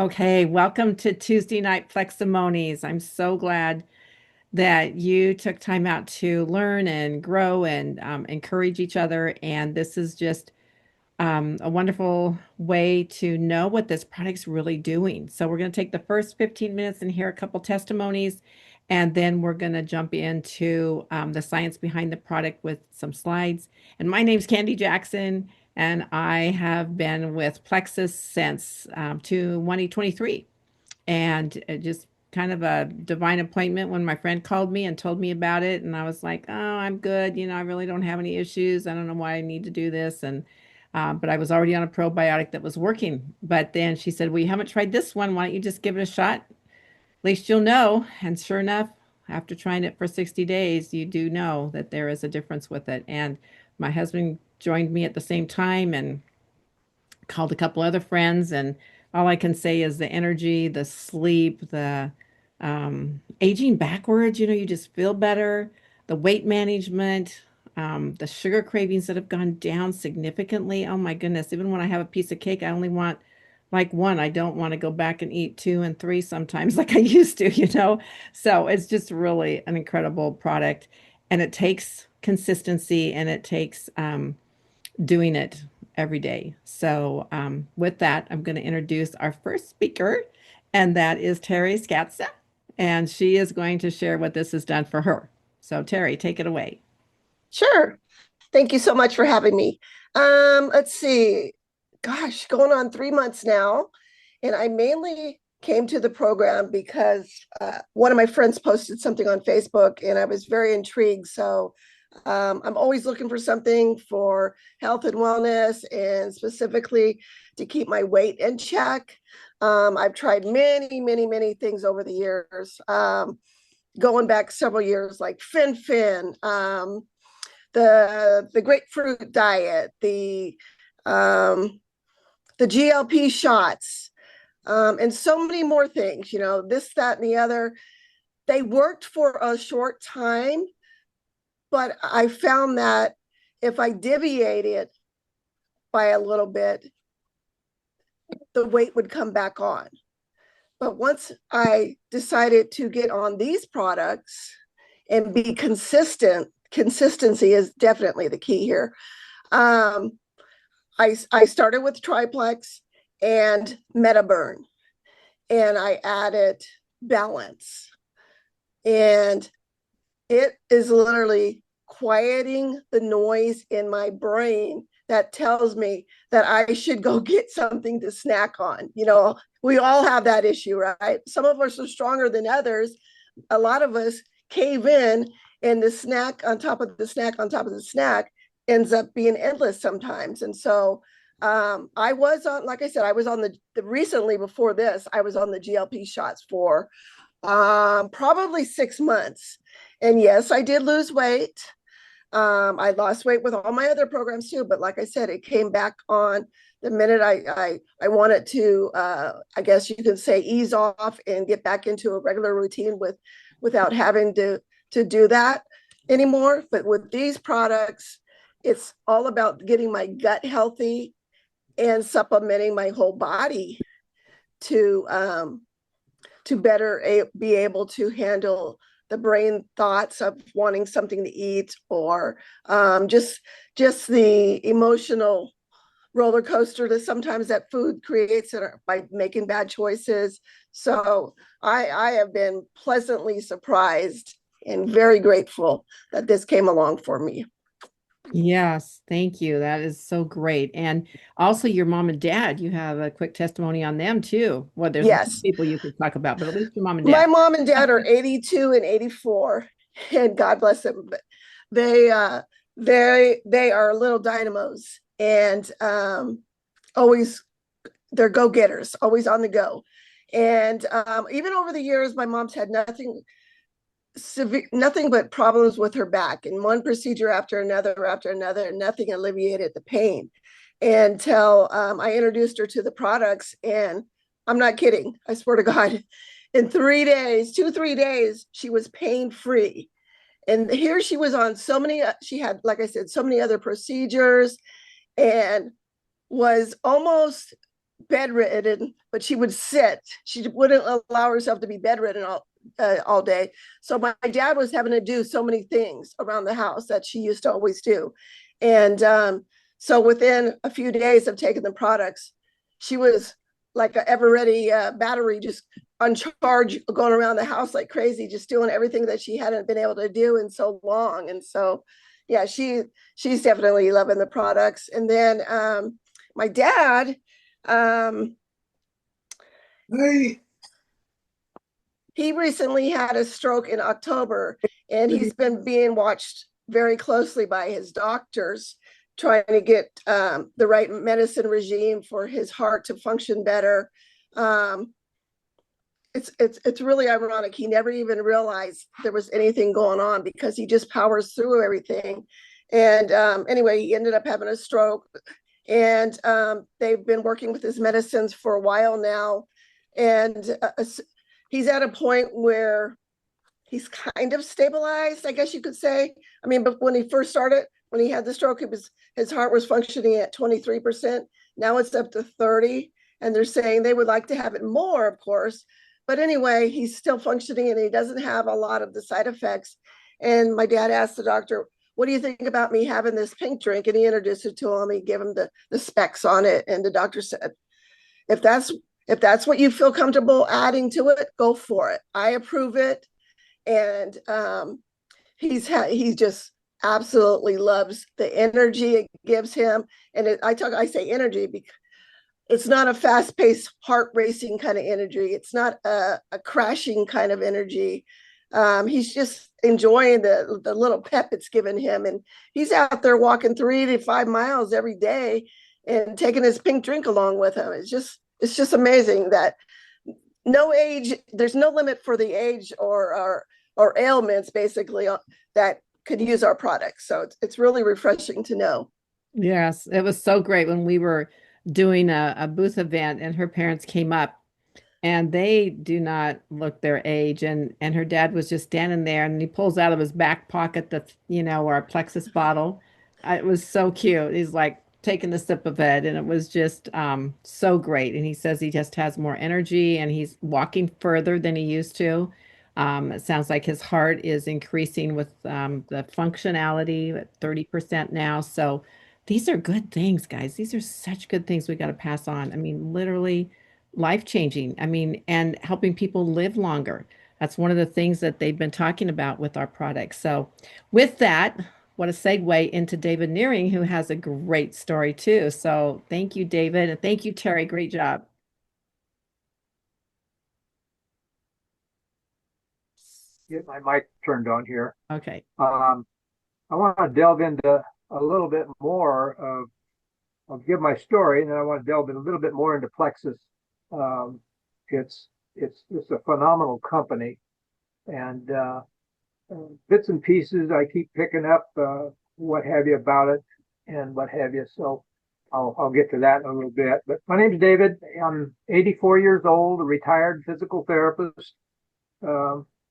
Okay, welcome to Tuesday Night Fleximonies. I'm so glad that you took time out to learn and grow and encourage each other. And this is just a wonderful way to know what this product's really doing. So we're going to take the first 15 minutes and hear a couple testimonies, and then we're going to jump into the science behind the product with some slides. And my name's Candy Jackson, and I have been with Plexus since 2023. And it just kind of a divine appointment when my friend called me and told me about it. And I was like, oh, I'm good. I really don't have any issues. I don't know why I need to do this. But I was already on a probiotic that was working. But then she said, well, you haven't tried this one. Why don't you just give it a shot? At least you'll know. And sure enough, after trying it for 60 days, you do know that there is a difference with it. And my husband joined me at the same time and called a couple other friends, and all I can say is the energy, the sleep, the aging backwards, you just feel better, the weight management, the sugar cravings that have gone down significantly. Oh my goodness, even when I have a piece of cake, I only want like one. I don't want to go back and eat two and three sometimes like I used to. So it's just really an incredible product, and it takes consistency and it takes doing it every day. So, with that, I'm going to introduce our first speaker, and that is Terry Scatza. And she is going to share what this has done for her. So, Terry, take it away. Sure. Thank you so much for having me. Let's see. Gosh, going on 3 months now. And I mainly came to the program because one of my friends posted something on Facebook and I was very intrigued. So I'm always looking for something for health and wellness and specifically to keep my weight in check. I've tried many, many, many things over the years, going back several years, like FinFin, the grapefruit diet, the GLP shots, and so many more things. This, that, and the other. They worked for a short time, but I found that if I deviated by a little bit, the weight would come back on. But once I decided to get on these products and be consistent, consistency is definitely the key here. Um, I started with Triplex and MetaBurn, and I added Balance. And it is literally quieting the noise in my brain that tells me that I should go get something to snack on. We all have that issue, right? Some of us are stronger than others. A lot of us cave in, and the snack on top of the snack on top of the snack ends up being endless sometimes. And so I was on, like I said, I was on the recently before this, I was on the GLP shots for probably 6 months. And yes, I did lose weight. I lost weight with all my other programs too, but like I said, it came back on the minute I wanted to, I guess you could say, ease off and get back into a regular routine without having to do that anymore. But with these products, it's all about getting my gut healthy and supplementing my whole body to better be able to handle the brain thoughts of wanting something to eat, or just the emotional roller coaster that sometimes that food creates by making bad choices. So I have been pleasantly surprised and very grateful that this came along for me. Yes, thank you. That is so great. And also, your mom and dad, you have a quick testimony on them too. Well, there's many Yes, people you could talk about, but at least your mom and my dad. mom and dad are 82 and 84, and God bless them. But they uh, they are little dynamos, and always they're go getters, always on the go. And even over the years, my mom's had nothing but problems with her back, and one procedure after another, and nothing alleviated the pain until I introduced her to the products. And I'm not kidding, I swear to God, in 3 days, 3 days, she was pain free. And here she was on so many, she had, like I said, so many other procedures, and was almost bedridden, but she would sit. She wouldn't allow herself to be bedridden all day. So my dad was having to do so many things around the house that she used to always do. And so within a few days of taking the products, she was like a ever ready battery, just on charge, going around the house like crazy, just doing everything that she hadn't been able to do in so long. And so, yeah, she's definitely loving the products. And then my dad, um, Hey, he recently had a stroke in October, and he's been being watched very closely by his doctors, trying to get the right medicine regime for his heart to function better. Um, it's really ironic. He never even realized there was anything going on because he just powers through everything. And anyway, he ended up having a stroke, and they've been working with his medicines for a while now, and he's at a point where he's kind of stabilized, I guess you could say. I mean, but when he first started, when he had the stroke, his heart was functioning at 23%. Now it's up to 30, and they're saying they would like to have it more, of course. But anyway, he's still functioning, and he doesn't have a lot of the side effects. And my dad asked the doctor, "What do you think about me having this pink drink?" And he introduced it to him. He gave him the specs on it, and the doctor said, if that's if that's what you feel comfortable adding to it, go for it. I approve it. And he just absolutely loves the energy it gives him. And I say energy because it's not a fast-paced, heart-racing kind of energy. It's not a crashing kind of energy. He's just enjoying the little pep it's given him, and he's out there walking 3 to 5 miles every day and taking his pink drink along with him. It's just amazing that no age, there's no limit for the age or ailments basically that could use our products. So it's really refreshing to know. Yes, it was so great when we were doing a booth event and her parents came up and they do not look their age, and her dad was just standing there and he pulls out of his back pocket our Plexus bottle. It was so cute. He's like taking a sip of it, and it was just so great. And he says he just has more energy and he's walking further than he used to. It sounds like his heart is increasing with the functionality at 30% now. So these are good things, guys. These are such good things we got to pass on. I mean, literally life changing. I mean, and helping people live longer. That's one of the things that they've been talking about with our products. So, with that, what a segue into David Nearing, who has a great story too. So, thank you, David. And thank you, Terry. Great job. Get my mic turned on here. Okay. I want to delve into a little bit more of, I'll give my story, and then I want to delve in a little bit more into Plexus. Um, it's a phenomenal company, and bits and pieces I keep picking up, what have you about it, and what have you. So I'll get to that in a little bit. But my name's David. I'm 84 years old, a retired physical therapist.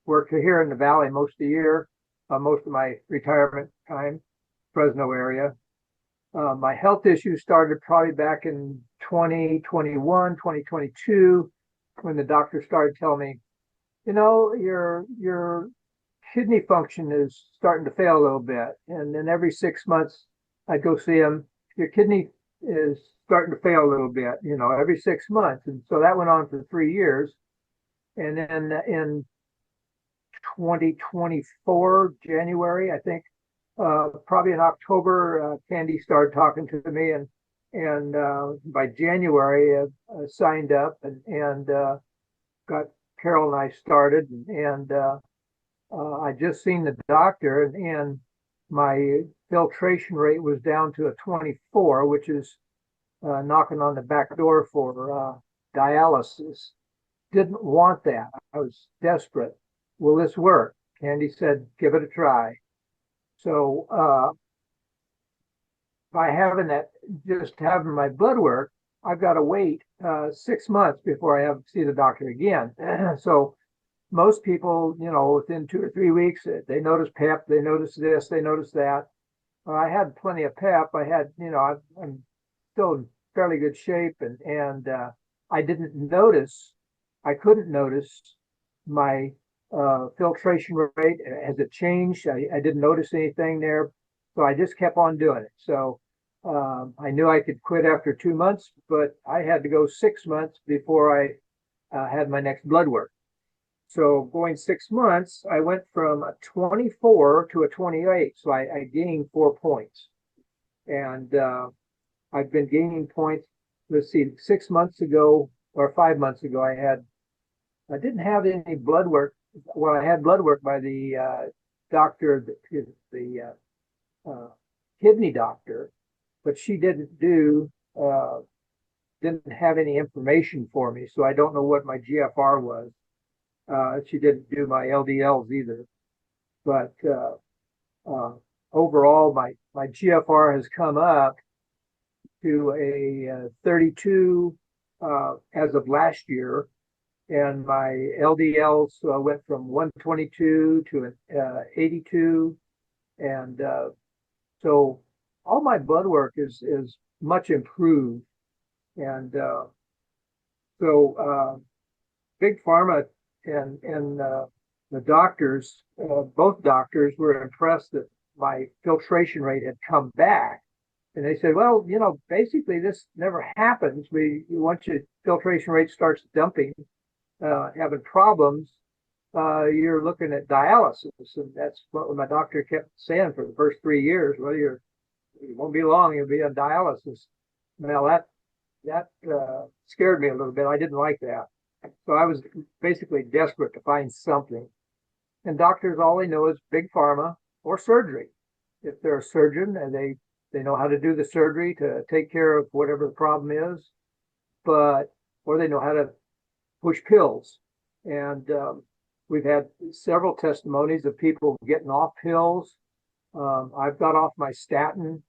Worked here in the Valley most of the year, most of my retirement time, Fresno area. My health issues started probably back in 2021, 2022, when the doctor started telling me, your kidney function is starting to fail a little bit. And then every 6 months, I'd go see him. Your kidney is starting to fail a little bit, every 6 months. And so that went on for 3 years. And then in 2024, January, I think, probably in October, Candy started talking to me, and by January, I signed up and got Carol and I started, and I just seen the doctor, and my filtration rate was down to a 24, which is knocking on the back door for dialysis. Didn't want that. I was desperate. Will this work? Candy said, give it a try. So by just having my blood work, I've got to wait 6 months before I see the doctor again. So most people, within 2 or 3 weeks, they notice PEP, they notice this, they notice that. I had plenty of PEP. I had, I'm still in fairly good shape, and I couldn't notice my filtration rate. Has it changed? I didn't notice anything there, so I just kept on doing it. So I knew I could quit after 2 months, but I had to go 6 months before I had my next blood work. So going 6 months, I went from a 24 to a 28. So I gained 4 points. And I've been gaining points. Let's see, 6 months ago or 5 months ago, I didn't have any blood work. Well, I had blood work by the doctor, the kidney doctor, but she didn't have any information for me. So I don't know what my GFR was. She didn't do my LDLs either, but overall, my GFR has come up to a 32 as of last year, and my LDLs went from 122 to an 82, and so all my blood work is much improved, and so Big Pharma and the doctors, both doctors were impressed that my filtration rate had come back. And they said, well, basically this never happens. Once your filtration rate starts dumping, having problems, you're looking at dialysis. And that's what my doctor kept saying for the first 3 years. Well, it won't be long, you'll be on dialysis. Now that scared me a little bit. I didn't like that. So I was basically desperate to find something. And doctors, all they know is Big Pharma or surgery. If they're a surgeon and they know how to do the surgery to take care of whatever the problem is, or they know how to push pills. And we've had several testimonies of people getting off pills. I've got off my statin.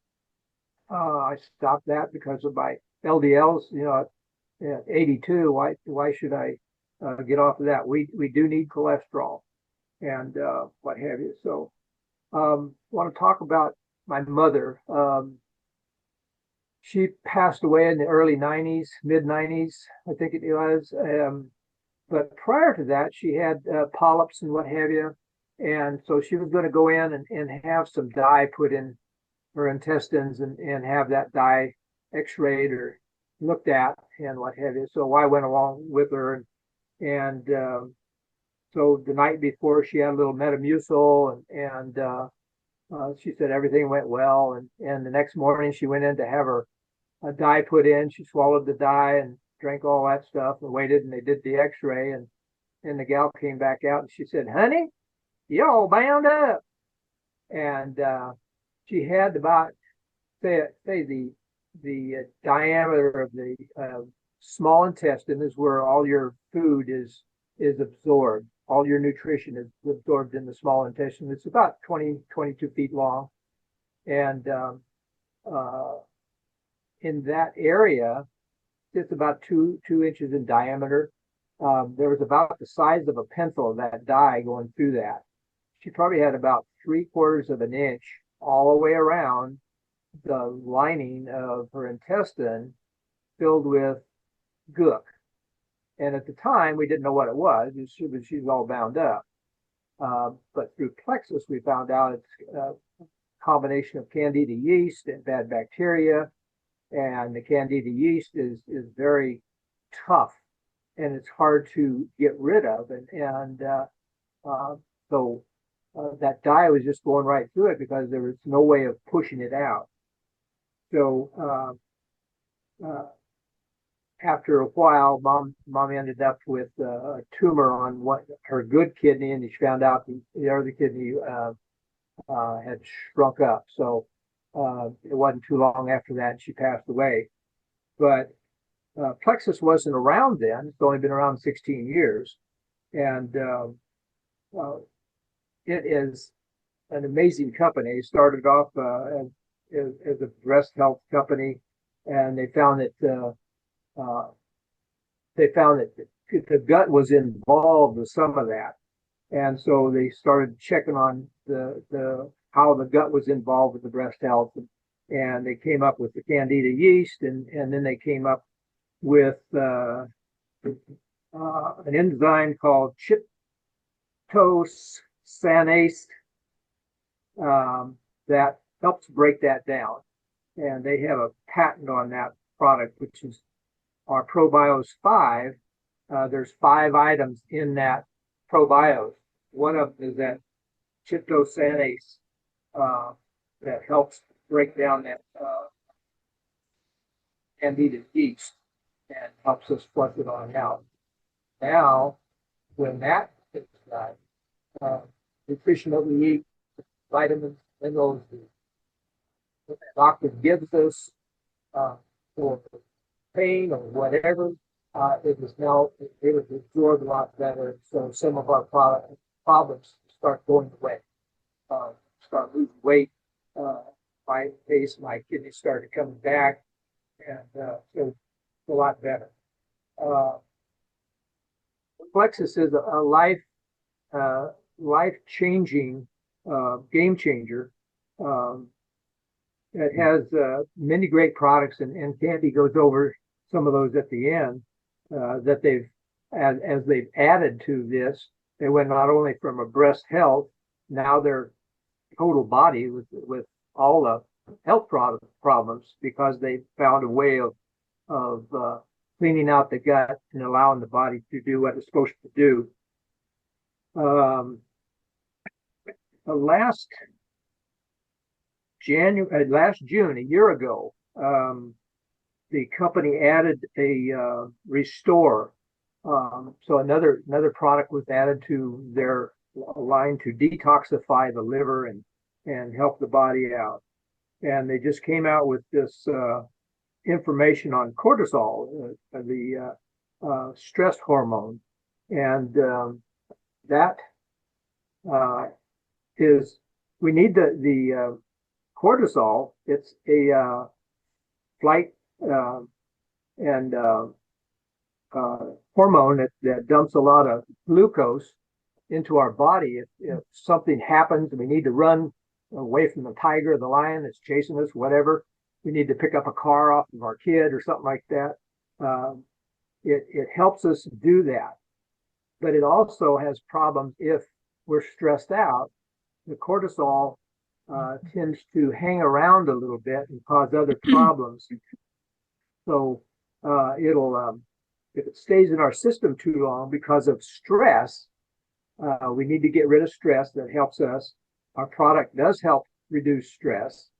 I stopped that because of my LDLs, at 82. Why should I get off of that? We do need cholesterol and what have you. So want to talk about my mother. She passed away in the early 90s, mid 90s, I think it was. But prior to that, she had polyps and what have you. And so she was going to go in and have some dye put in her intestines and have that dye x-rayed or looked at and what have you. So I went along with her. And so the night before, she had a little Metamucil and she said everything went well. And the next morning, she went in to have her dye put in. She swallowed the dye and drank all that stuff and waited, and they did the x-ray. And the gal came back out and she said, honey, you're all bound up. And she had about, say the diameter of the small intestine is where all your food is absorbed. All your nutrition is absorbed in the small intestine. It's about 22 feet long. And in that area, it's about two inches in diameter. There was about the size of a pencil of that dye going through that. She probably had about 3/4 of an inch all the way around the lining of her intestine filled with gook. And at the time, we didn't know what it was. She was all bound up. But through Plexus, we found out it's a combination of Candida yeast and bad bacteria. And the Candida yeast is very tough and it's hard to get rid of. So that dye was just going right through it because there was no way of pushing it out. So after a while, mom ended up with a tumor on her good kidney, and she found out the other kidney had shrunk up. So it wasn't too long after that she passed away. But Plexus wasn't around then. It's only been around 16 years. And it is an amazing company. It started off as a breast health company, and they found that the gut was involved with some of that. And so they started checking on the how the gut was involved with the breast health. and they came up with the Candida yeast, and then they came up with an enzyme called tryptosanase that helps break that down. And they have a patent on that product, which is our ProBios 5. There's 5 items in that ProBios. One of them is that tryptosanase that helps break down that Candida yeast and helps us flush it on out. Now, when that is done, nutrition that we eat, vitamins, minerals, what the doctor gives us for pain or whatever, it is now able to absorb a lot better. So some of our problems start going away. Start losing weight. My case, my kidneys started coming back, and so it's a lot better. Plexus is a life-changing game changer. It has many great products, and Candy goes over some of those at the end that they've, as they've added to this. They went not only from a breast health, now their total body with all the health problems, because they found a way of cleaning out the gut and allowing the body to do what it's supposed to do. Last June, a year ago, the company added a Restore. So another product was added to their line to detoxify the liver and help the body out. And they just came out with this information on cortisol, the stress hormone, and that is, we need the cortisol. It's a flight and hormone that dumps a lot of glucose into our body. If something happens and we need to run away from the tiger or the lion that's chasing us, whatever, we need to pick up a car off of our kid or something like that, it helps us do that. But it also has problems if we're stressed out. The cortisol tends to hang around a little bit and cause other problems. So it'll, if it stays in our system too long because of stress, we need to get rid of stress. That helps us. Our product does help reduce stress,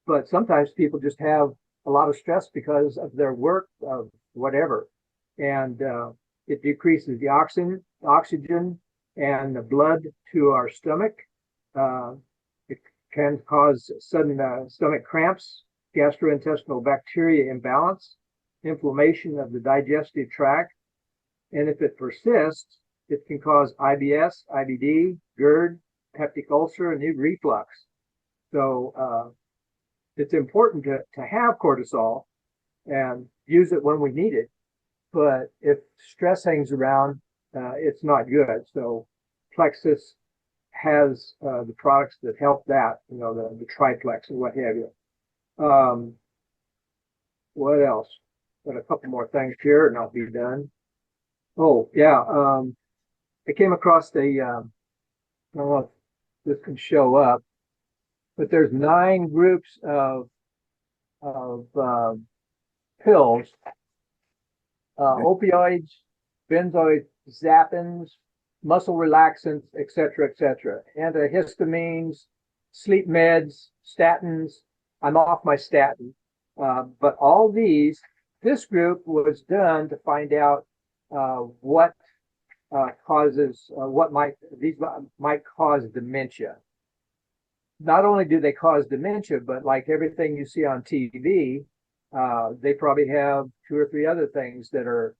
but sometimes people just have a lot of stress because of their work, of whatever, and it decreases the oxygen and the blood to our stomach. It can cause sudden stomach cramps, gastrointestinal bacteria imbalance, inflammation of the digestive tract, and if it persists, it can cause IBS, IBD, GERD, peptic ulcer, and even reflux. So it's important to have cortisol and use it when we need it. But if stress hangs around, it's not good. So Plexus has the products that help that, the triplex and what have you. What else? Got a couple more things here and I'll be done. Oh, yeah. I came across I don't know if this can show up, but there's 9 groups of pills, opioids, benzodiazepines, muscle relaxants, etc., antihistamines, sleep meds, statins. I'm off my statin, but all this group was done to find out what these might cause dementia. Not only do they cause dementia, but like everything you see on TV, they probably have 2 or 3 other things that are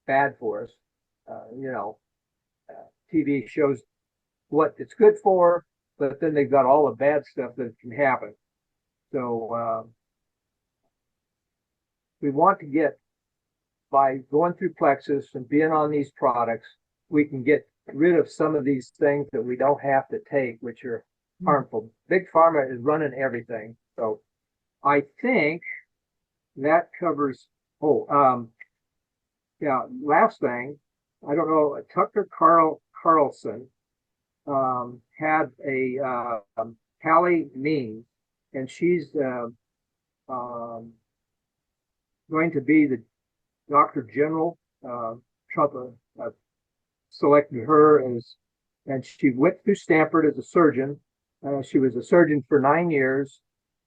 bad for us. TV shows what it's good for, but then they've got all the bad stuff that can happen. So we want to get, by going through Plexus and being on these products, we can get rid of some of these things that we don't have to take, which are harmful. Big Pharma is running everything. So I think that covers, oh, yeah, last thing, I don't know, Carlson had a Callie Means, and she's um, going to be the Doctor General. Trump selected her as, and she went through Stanford as a surgeon. She was a surgeon for 9 years.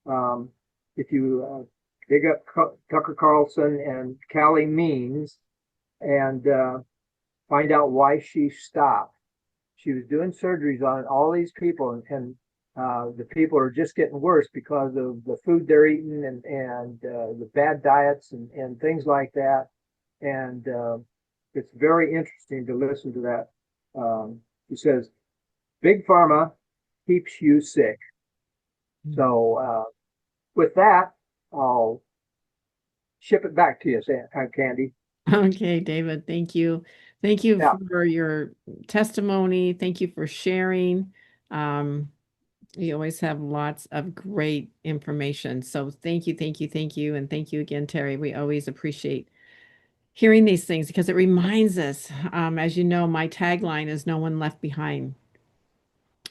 Um, if you dig up Tucker Carlson and Callie Means and find out why she stopped. She was doing surgeries on all these people, and the people are just getting worse because of the food they're eating and the bad diets and things like that. And it's very interesting to listen to that. He says, "Big pharma keeps you sick." So with that, I'll ship it back to you, Candy. Okay, David, thank you. Thank you Yeah. for your testimony. Thank you for sharing. Um, you always have lots of great information. So thank you, thank you, thank you. And thank you again, Terry. We always appreciate hearing these things because it reminds us, as you know, my tagline is no one left behind.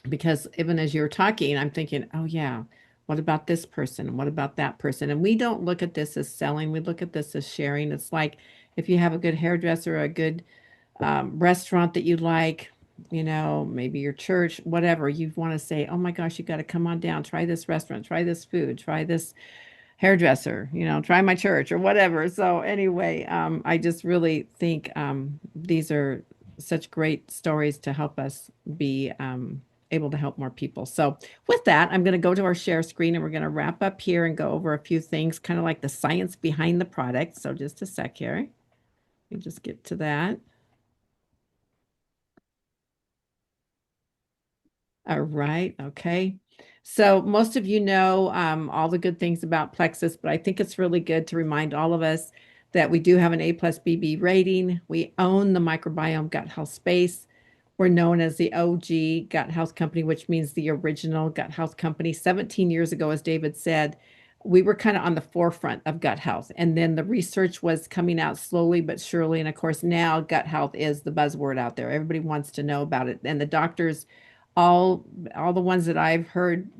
Because even as you're talking, I'm thinking, oh yeah, what about this person? What about that person? And we don't look at this as selling. We look at this as sharing. It's like if you have a good hairdresser, a good restaurant that you like, maybe your church, whatever, you want to say, oh my gosh, you got to come on down, try this restaurant, try this food, try this hairdresser, try my church or whatever. So anyway, I just really think these are such great stories to help us be able to help more people. So with that, I'm going to go to our share screen and we're going to wrap up here and go over a few things, kind of like the science behind the product. So just a sec here. Let me just get to that. All right. Okay. So most of you know all the good things about Plexus, but I think it's really good to remind all of us that we do have an A+ BB rating. We own the microbiome gut health space. We're known as the OG gut health company, which means the original gut health company. 17 years ago, as David said, we were kind of on the forefront of gut health. And then the research was coming out slowly but surely. And of course, now gut health is the buzzword out there. Everybody wants to know about it. And the doctors all the ones that I've heard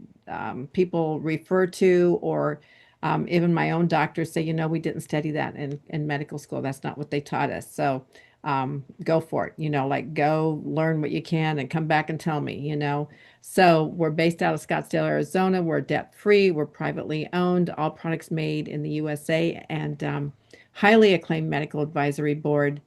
people refer to, or even my own doctor say, we didn't study that in medical school. That's not what they taught us. So go for it, like go learn what you can and come back and tell me. So we're based out of Scottsdale, Arizona. We're debt free. We're privately owned. All products made in the USA and highly acclaimed medical advisory board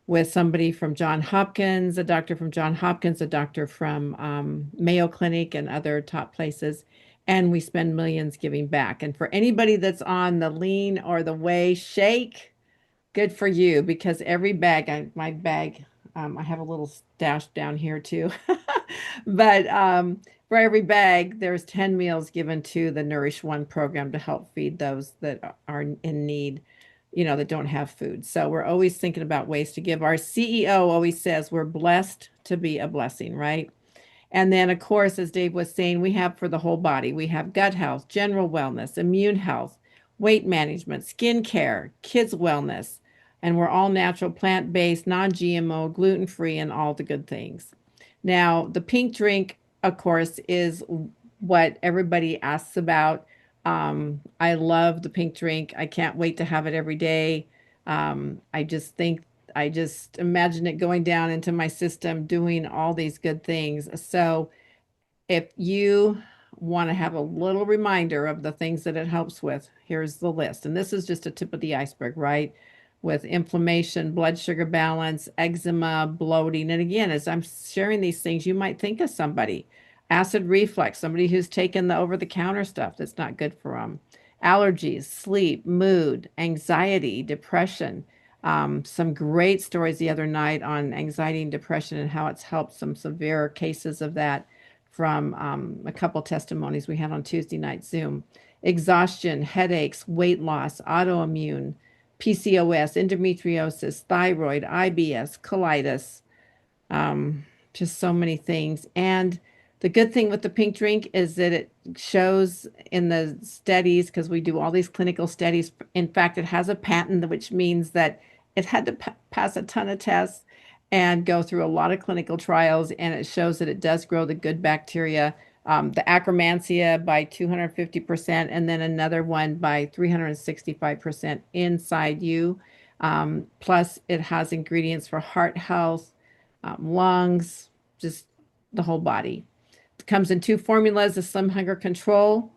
with somebody from John Hopkins, a doctor from John Hopkins, a doctor from Mayo Clinic and other top places. And we spend millions giving back. And for anybody that's on the lean or the whey shake, good for you because every bag, my bag, I have a little stash down here too. But for every bag, there's 10 meals given to the Nourish One program to help feed those that are in need, that don't have food. So we're always thinking about ways to give. Our CEO always says we're blessed to be a blessing, right? And then, of course, as Dave was saying, we have for the whole body, we have gut health, general wellness, immune health, weight management, skin care, kids' wellness. And we're all natural, plant-based, non-GMO, gluten-free, and all the good things. Now, the pink drink, of course, is what everybody asks about. I love the pink drink. I can't wait to have it every day. I just imagine it going down into my system, doing all these good things. So if you want to have a little reminder of the things that it helps with, here's the list. And this is just a tip of the iceberg, right? With inflammation, blood sugar balance, eczema, bloating. And again, as I'm sharing these things, you might think of somebody. Acid reflux, somebody who's taken the over-the-counter stuff that's not good for them. Allergies, sleep, mood, anxiety, depression. Some great stories the other night on anxiety and depression and how it's helped some severe cases of that from a couple testimonies we had on Tuesday night Zoom. Exhaustion, headaches, weight loss, autoimmune, PCOS, endometriosis, thyroid, IBS, colitis, just so many things. And The good thing with the pink drink is that it shows in the studies, because we do all these clinical studies. In fact, it has a patent, which means that it had to pass a ton of tests and go through a lot of clinical trials, and it shows that it does grow the good bacteria, the Akkermansia by 250%, and then another one by 365% inside you. Plus, it has ingredients for heart health, lungs, just the whole body. It comes in two formulas: the Slim Hunger Control,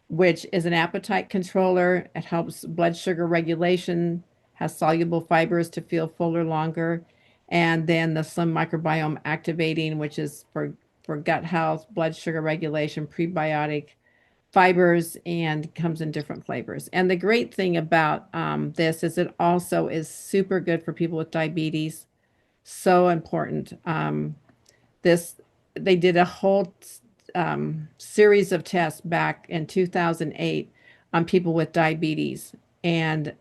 which is an appetite controller. It helps blood sugar regulation, has soluble fibers to feel fuller longer. And then the Slim Microbiome Activating, which is for gut health, blood sugar regulation, prebiotic fibers, and comes in different flavors. And the great thing about this is it also is super good for people with diabetes. So important. This They did a whole series of tests back in 2008 on people with diabetes, and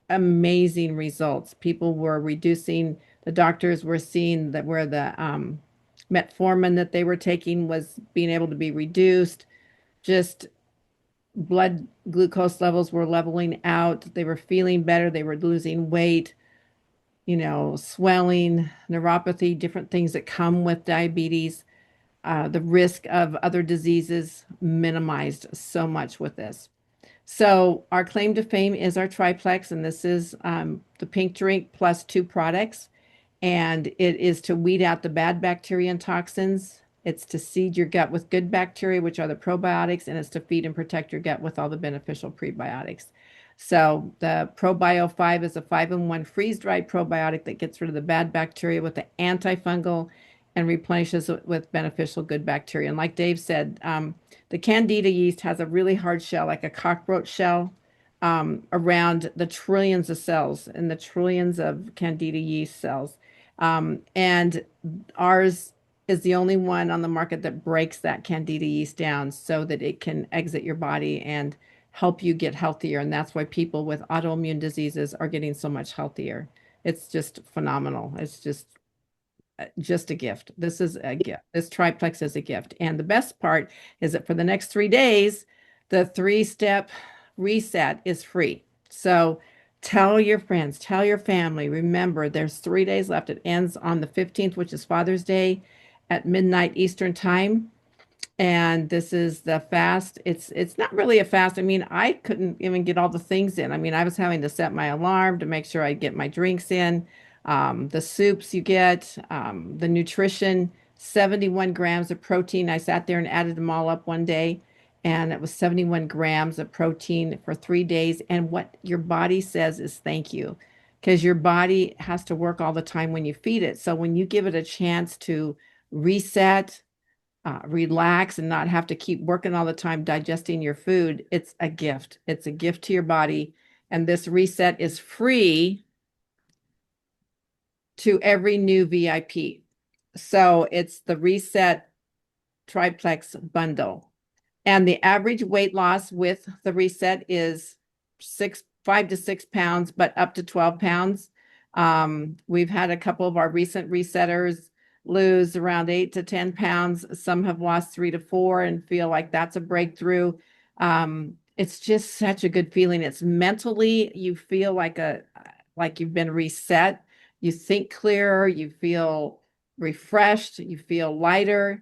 amazing results. People were reducing, the doctors were seeing that where the metformin that they were taking was being able to be reduced. Just blood glucose levels were leveling out. They were feeling better. They were losing weight, swelling, neuropathy, different things that come with diabetes. The risk of other diseases minimized so much with this. So our claim to fame is our triplex, and this is the pink drink plus two products. And it is to weed out the bad bacteria and toxins. It's to seed your gut with good bacteria, which are the probiotics, and it's to feed and protect your gut with all the beneficial prebiotics. So the ProBio 5 is a 5-in-1 freeze-dried probiotic that gets rid of the bad bacteria with the antifungal and replenishes it with beneficial good bacteria. And like Dave said, the Candida yeast has a really hard shell, like a cockroach shell, around the trillions of cells and the trillions of Candida yeast cells. And ours is the only one on the market that breaks that Candida yeast down so that it can exit your body and help you get healthier. And that's why people with autoimmune diseases are getting so much healthier. It's just phenomenal. It's just a gift. This is a gift. This triplex is a gift. And the best part is that for the next 3 days, the 3-step reset is free. So tell your friends, tell your family. Remember, there's 3 days left. It ends on the 15th, which is Father's Day at midnight Eastern time. And this is the fast. It's not really a fast. I mean, I couldn't even get all the things in. I mean, I was having to set my alarm to make sure I get my drinks in. The soups you get, the nutrition, 71 grams of protein. I sat there and added them all up one day, and it was 71 grams of protein for 3 days. And what your body says is thank you, because your body has to work all the time when you feed it. So when you give it a chance to reset, relax, and not have to keep working all the time digesting your food, it's a gift. It's a gift to your body. And this reset is free to every new VIP. So it's the Reset Triplex bundle. And the average weight loss with the Reset is 5 to 6 pounds, but up to 12 pounds. We've had a couple of our recent resetters lose around 8 to 10 pounds. Some have lost 3 to 4 and feel like that's a breakthrough. It's just such a good feeling. It's mentally, you feel like you've been reset. You think clearer, you feel refreshed, you feel lighter.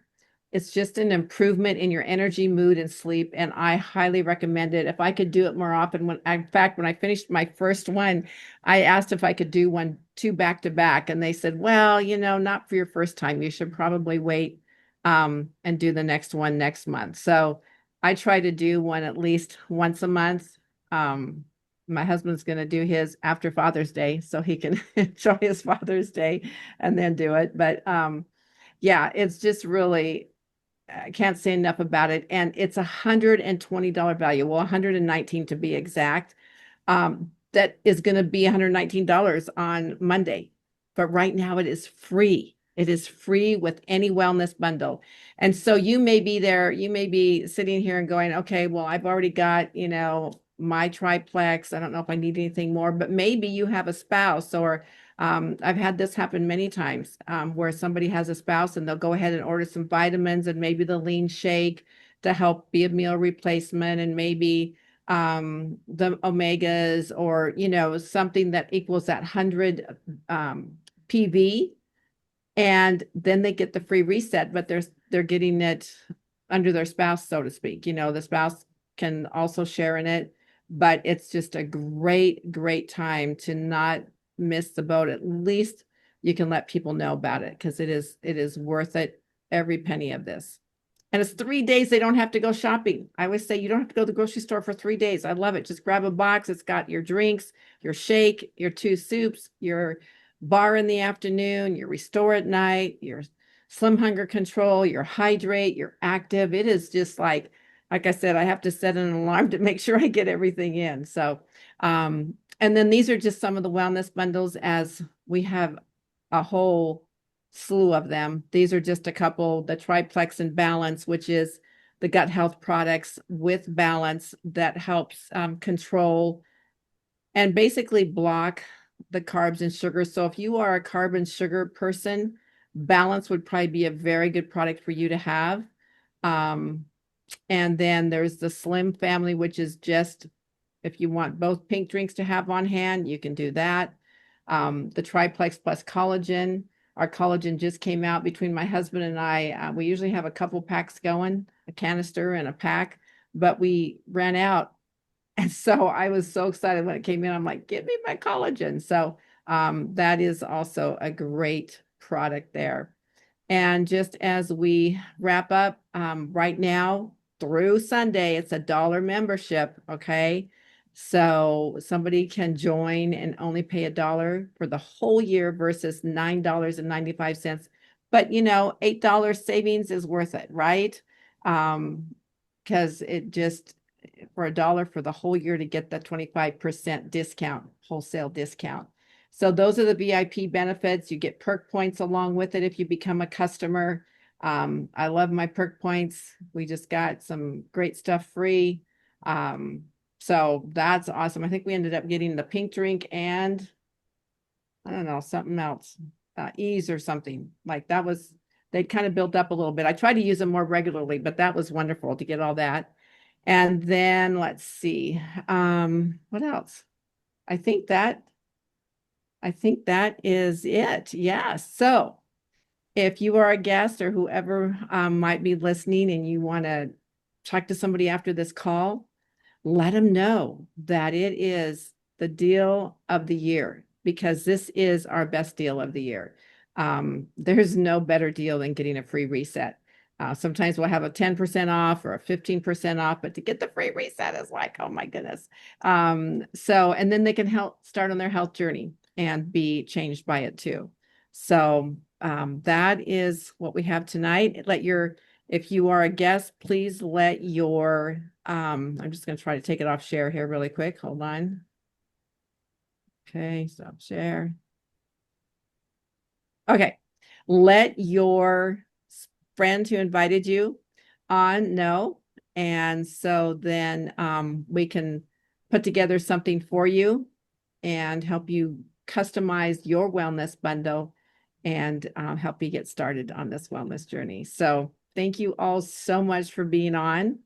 It's just an improvement in your energy, mood, and sleep. And I highly recommend it. If I could do it more often, when I finished my first one, I asked if I could do 2 back to back. And they said, well, not for your first time. You should probably wait and do the next one next month. So I try to do one at least once a month. My husband's going to do his after Father's Day so he can enjoy his Father's Day and then do it. But yeah, it's just really, I can't say enough about it. And it's $120 value. Well, 119 to be exact. That is going to be $119 on Monday. But right now it is free. It is free with any wellness bundle. And so you may be there, you may be sitting here and going, okay, well, I've already got, my triplex. I don't know if I need anything more, but maybe you have a spouse or I've had this happen many times where somebody has a spouse and they'll go ahead and order some vitamins and maybe the lean shake to help be a meal replacement and maybe the omegas or, you know, something that equals that 100 PV. And then they get the free reset, but they're getting it under their spouse, so to speak. You know, the spouse can also share in it, but it's just a great time to not miss the boat. At least you can let people know about it because it is worth it, every penny of this. And it's 3 days they don't have to go shopping. I always say you don't have to go to the grocery store for 3 days. I love it. Just grab a box. It's got your drinks, your shake, your 2 soups, your bar in the afternoon, your restore at night, your slim hunger control, your hydrate, your active. It is just like I said, I have to set an alarm to make sure I get everything in. So, and then these are just some of the wellness bundles as we have a whole slew of them. These are just a couple, the Triplex and Balance, which is the gut health products with Balance that helps control and basically block the carbs and sugar. So if you are a carb and sugar person, Balance would probably be a very good product for you to have. And then there's the Slim family, which is just if you want both pink drinks to have on hand, you can do that. The Triplex Plus Collagen. Our collagen just came out between my husband and I. We usually have a couple packs going, a canister and a pack, but we ran out. And so I was so excited when it came in. I'm like, give me my collagen. So that is also a great product there. And just as we wrap up, right now through Sunday, it's $1 membership. Okay. So somebody can join and only pay $1 for the whole year versus $9.95. But you know, $8 savings is worth it, right? Because it just for $1 for the whole year to get the 25% discount, wholesale discount. So those are the VIP benefits. You get perk points along with it if you become a customer. I love my perk points. We just got some great stuff free. So that's awesome. I think we ended up getting the pink drink and I don't know, something else, ease or something like that was, they kind of built up a little bit. I try to use them more regularly, but that was wonderful to get all that. And then let's see, what else? I think that is it. Yeah. So if you are a guest or whoever might be listening and you want to talk to somebody after this call, let them know that it is the deal of the year because this is our best deal of the year. There's no better deal than getting a free reset. Sometimes we'll have a 10% off or a 15% off, but to get the free reset is like, oh my goodness. So, and then they can help start on their health journey and be changed by it too. So that is what we have tonight. If you are a guest, please let your, I'm just going to try to take it off share here really quick. Hold on. Okay, stop share. Okay, let your friend who invited you on know. And so then we can put together something for you and help you customize your wellness bundle and help you get started on this wellness journey. So thank you all so much for being on.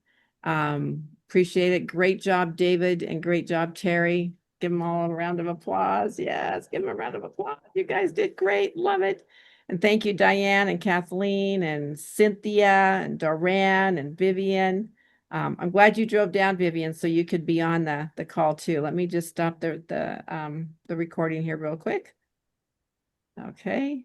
Appreciate it. Great job, David, and great job, Terry. Give them all a round of applause. Yes, give them a round of applause. You guys did great. Love it. And thank you, Diane and Kathleen and Cynthia and Doran and Vivian. I'm glad you drove down, Vivian, so you could be on the call too. Let me just stop the recording here real quick. Okay.